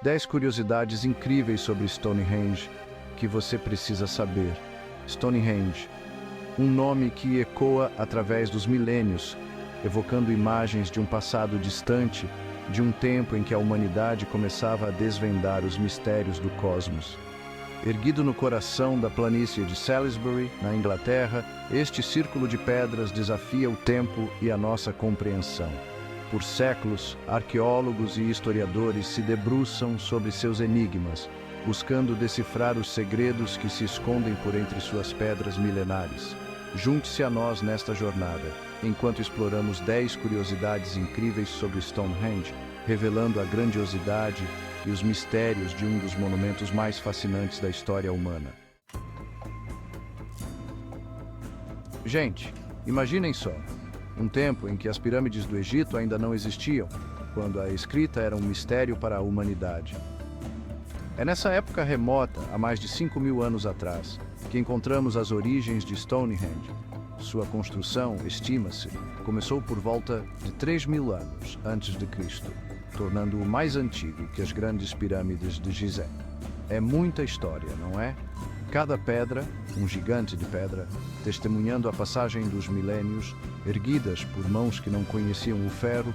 10 curiosidades incríveis sobre Stonehenge que você precisa saber. Stonehenge, um nome que ecoa através dos milênios, evocando imagens de um passado distante, de um tempo em que a humanidade começava a desvendar os mistérios do cosmos. Erguido no coração da planície de Salisbury, na Inglaterra, este círculo de pedras desafia o tempo e a nossa compreensão. Por séculos, arqueólogos e historiadores se debruçam sobre seus enigmas, buscando decifrar os segredos que se escondem por entre suas pedras milenares. Junte-se a nós nesta jornada, enquanto exploramos 10 curiosidades incríveis sobre Stonehenge, revelando a grandiosidade e os mistérios de um dos monumentos mais fascinantes da história humana. Gente, imaginem só, um tempo em que as pirâmides do Egito ainda não existiam, quando a escrita era um mistério para a humanidade. É nessa época remota, há mais de 5.000 anos atrás, que encontramos as origens de Stonehenge. Sua construção, estima-se, começou por volta de 3.000 anos antes de Cristo, tornando-o mais antigo que as grandes pirâmides de Gizé. É muita história, não é? Cada pedra, um gigante de pedra, testemunhando a passagem dos milênios, erguidas por mãos que não conheciam o ferro,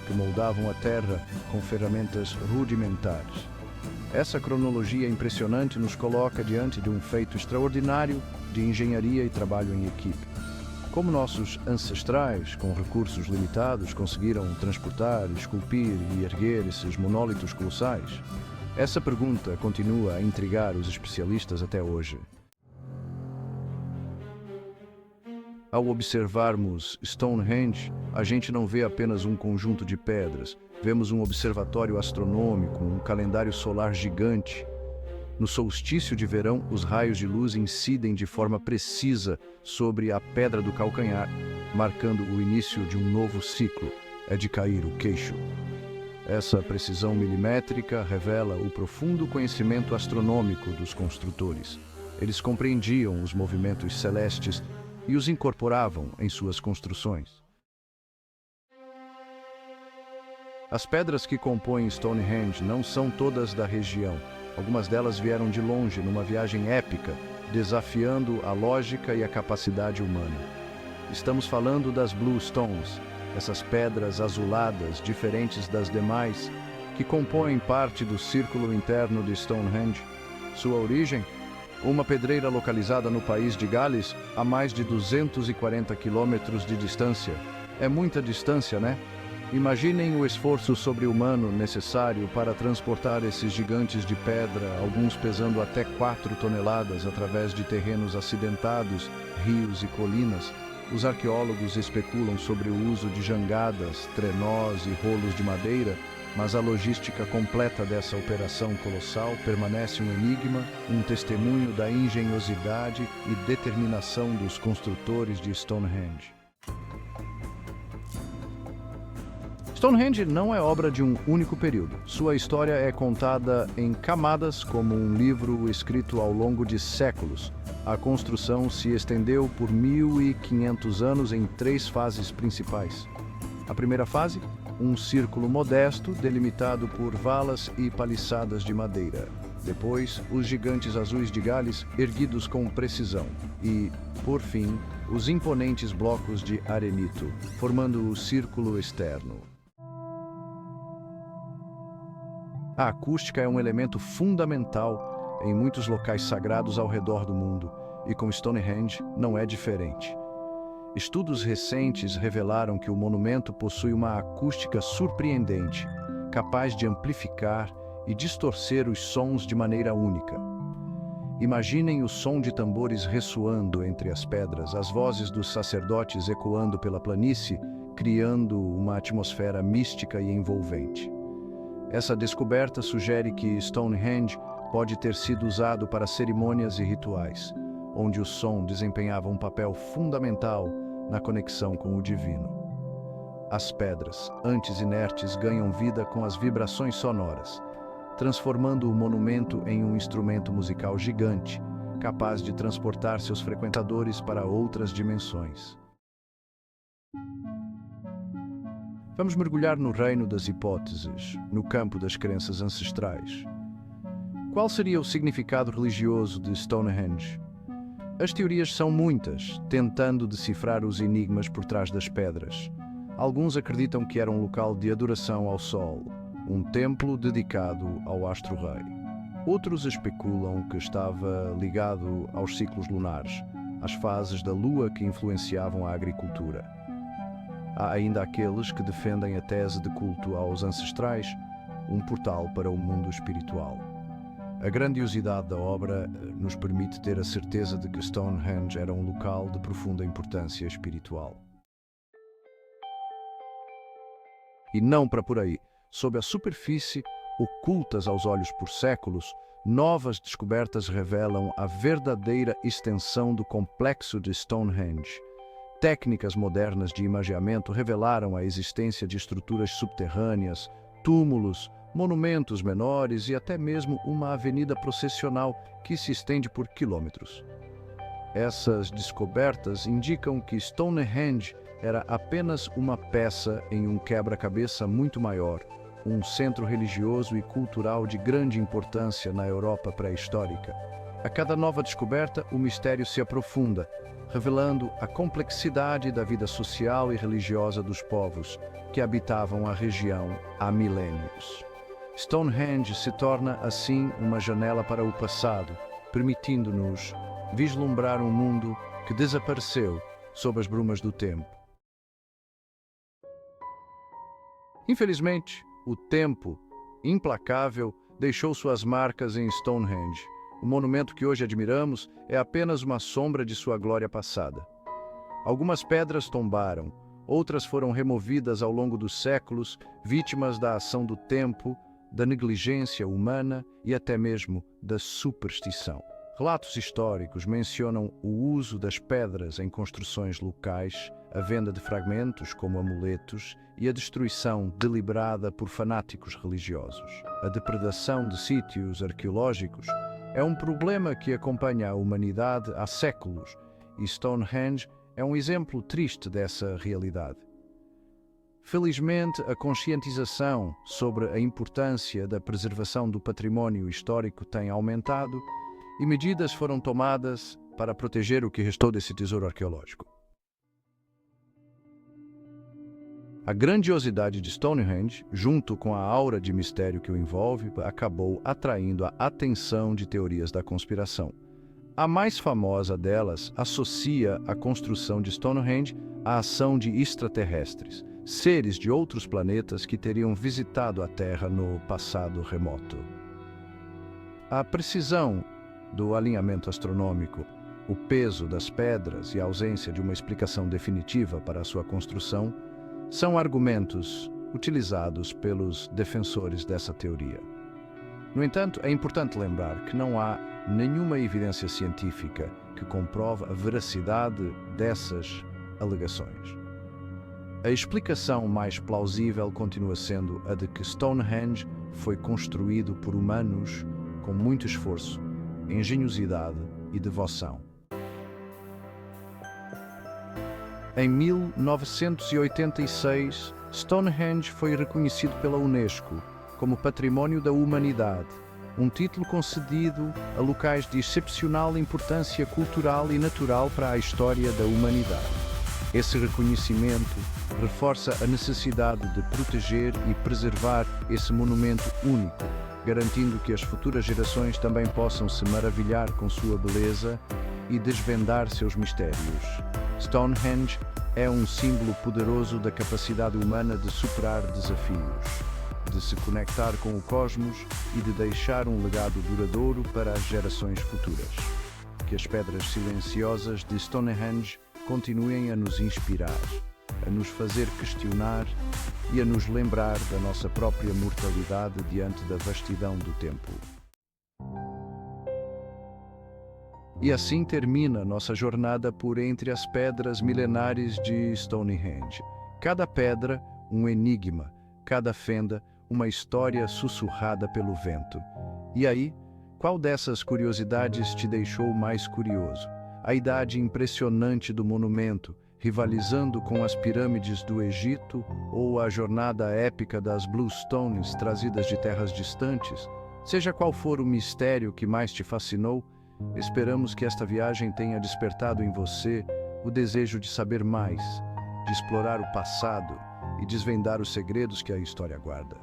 que moldavam a terra com ferramentas rudimentares. Essa cronologia impressionante nos coloca diante de um feito extraordinário de engenharia e trabalho em equipe. Como nossos ancestrais, com recursos limitados, conseguiram transportar, esculpir e erguer esses monólitos colossais? Essa pergunta continua a intrigar os especialistas até hoje. Ao observarmos Stonehenge, a gente não vê apenas um conjunto de pedras, vemos um observatório astronômico, um calendário solar gigante. No solstício de verão, os raios de luz incidem de forma precisa sobre a pedra do calcanhar, marcando o início de um novo ciclo. É de cair o queixo. Essa precisão milimétrica revela o profundo conhecimento astronômico dos construtores. Eles compreendiam os movimentos celestes e os incorporavam em suas construções. As pedras que compõem Stonehenge não são todas da região. Algumas delas vieram de longe, numa viagem épica, desafiando a lógica e a capacidade humana. Estamos falando das Blue Stones, essas pedras azuladas, diferentes das demais, que compõem parte do círculo interno de Stonehenge. Sua origem? Uma pedreira localizada no país de Gales, a mais de 240 quilômetros de distância. É muita distância, né? Imaginem o esforço sobre-humano necessário para transportar esses gigantes de pedra, alguns pesando até 4 toneladas através de terrenos acidentados, rios e colinas. Os arqueólogos especulam sobre o uso de jangadas, trenós e rolos de madeira, mas a logística completa dessa operação colossal permanece um enigma, um testemunho da engenhosidade e determinação dos construtores de Stonehenge. Stonehenge não é obra de um único período. Sua história é contada em camadas como um livro escrito ao longo de séculos. A construção se estendeu por 1.500 anos em 3 fases principais. A primeira fase, um círculo modesto delimitado por valas e paliçadas de madeira. Depois, os gigantes azuis de Gales erguidos com precisão. E, por fim, os imponentes blocos de arenito, formando o círculo externo. A acústica é um elemento fundamental em muitos locais sagrados ao redor do mundo, e com Stonehenge não é diferente. Estudos recentes revelaram que o monumento possui uma acústica surpreendente, capaz de amplificar e distorcer os sons de maneira única. Imaginem o som de tambores ressoando entre as pedras, as vozes dos sacerdotes ecoando pela planície, criando uma atmosfera mística e envolvente. Essa descoberta sugere que Stonehenge pode ter sido usado para cerimônias e rituais, onde o som desempenhava um papel fundamental na conexão com o divino. As pedras, antes inertes, ganham vida com as vibrações sonoras, transformando o monumento em um instrumento musical gigante, capaz de transportar seus frequentadores para outras dimensões. Vamos mergulhar no reino das hipóteses, no campo das crenças ancestrais. Qual seria o significado religioso de Stonehenge? As teorias são muitas, tentando decifrar os enigmas por trás das pedras. Alguns acreditam que era um local de adoração ao Sol, um templo dedicado ao astro-rei. Outros especulam que estava ligado aos ciclos lunares, às fases da Lua que influenciavam a agricultura. Há ainda aqueles que defendem a tese de culto aos ancestrais, um portal para o mundo espiritual. A grandiosidade da obra nos permite ter a certeza de que Stonehenge era um local de profunda importância espiritual. E não para por aí. Sob a superfície, ocultas aos olhos por séculos, novas descobertas revelam a verdadeira extensão do complexo de Stonehenge. Técnicas modernas de imageamento revelaram a existência de estruturas subterrâneas, túmulos, monumentos menores e até mesmo uma avenida processional que se estende por quilômetros. Essas descobertas indicam que Stonehenge era apenas uma peça em um quebra-cabeça muito maior, um centro religioso e cultural de grande importância na Europa pré-histórica. A cada nova descoberta, o mistério se aprofunda, revelando a complexidade da vida social e religiosa dos povos que habitavam a região há milênios. Stonehenge se torna, assim, uma janela para o passado, permitindo-nos vislumbrar um mundo que desapareceu sob as brumas do tempo. Infelizmente, o tempo, implacável, deixou suas marcas em Stonehenge. O monumento que hoje admiramos é apenas uma sombra de sua glória passada. Algumas pedras tombaram, outras foram removidas ao longo dos séculos, vítimas da ação do tempo, da negligência humana e até mesmo da superstição. Relatos históricos mencionam o uso das pedras em construções locais, a venda de fragmentos como amuletos e a destruição deliberada por fanáticos religiosos. A depredação de sítios arqueológicos é um problema que acompanha a humanidade há séculos e Stonehenge é um exemplo triste dessa realidade. Felizmente, a conscientização sobre a importância da preservação do património histórico tem aumentado e medidas foram tomadas para proteger o que restou desse tesouro arqueológico. A grandiosidade de Stonehenge, junto com a aura de mistério que o envolve, acabou atraindo a atenção de teorias da conspiração. A mais famosa delas associa a construção de Stonehenge à ação de extraterrestres, seres de outros planetas que teriam visitado a Terra no passado remoto. A precisão do alinhamento astronômico, o peso das pedras e a ausência de uma explicação definitiva para a sua construção são argumentos utilizados pelos defensores dessa teoria. No entanto, é importante lembrar que não há nenhuma evidência científica que comprove a veracidade dessas alegações. A explicação mais plausível continua sendo a de que Stonehenge foi construído por humanos com muito esforço, engenhosidade e devoção. Em 1986, Stonehenge foi reconhecido pela Unesco como Património da Humanidade, um título concedido a locais de excepcional importância cultural e natural para a história da humanidade. Esse reconhecimento reforça a necessidade de proteger e preservar esse monumento único, garantindo que as futuras gerações também possam se maravilhar com sua beleza e desvendar seus mistérios. Stonehenge é um símbolo poderoso da capacidade humana de superar desafios, de se conectar com o cosmos e de deixar um legado duradouro para as gerações futuras. Que as pedras silenciosas de Stonehenge continuem a nos inspirar, a nos fazer questionar e a nos lembrar da nossa própria mortalidade diante da vastidão do tempo. E assim termina nossa jornada por entre as pedras milenares de Stonehenge. Cada pedra, um enigma, cada fenda, uma história sussurrada pelo vento. E aí, qual dessas curiosidades te deixou mais curioso? A idade impressionante do monumento, rivalizando com as pirâmides do Egito ou a jornada épica das Bluestones trazidas de terras distantes, seja qual for o mistério que mais te fascinou, esperamos que esta viagem tenha despertado em você o desejo de saber mais, de explorar o passado e desvendar os segredos que a história guarda.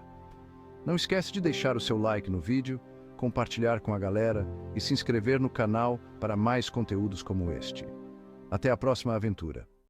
Não esquece de deixar o seu like no vídeo, compartilhar com a galera e se inscrever no canal para mais conteúdos como este. Até a próxima aventura!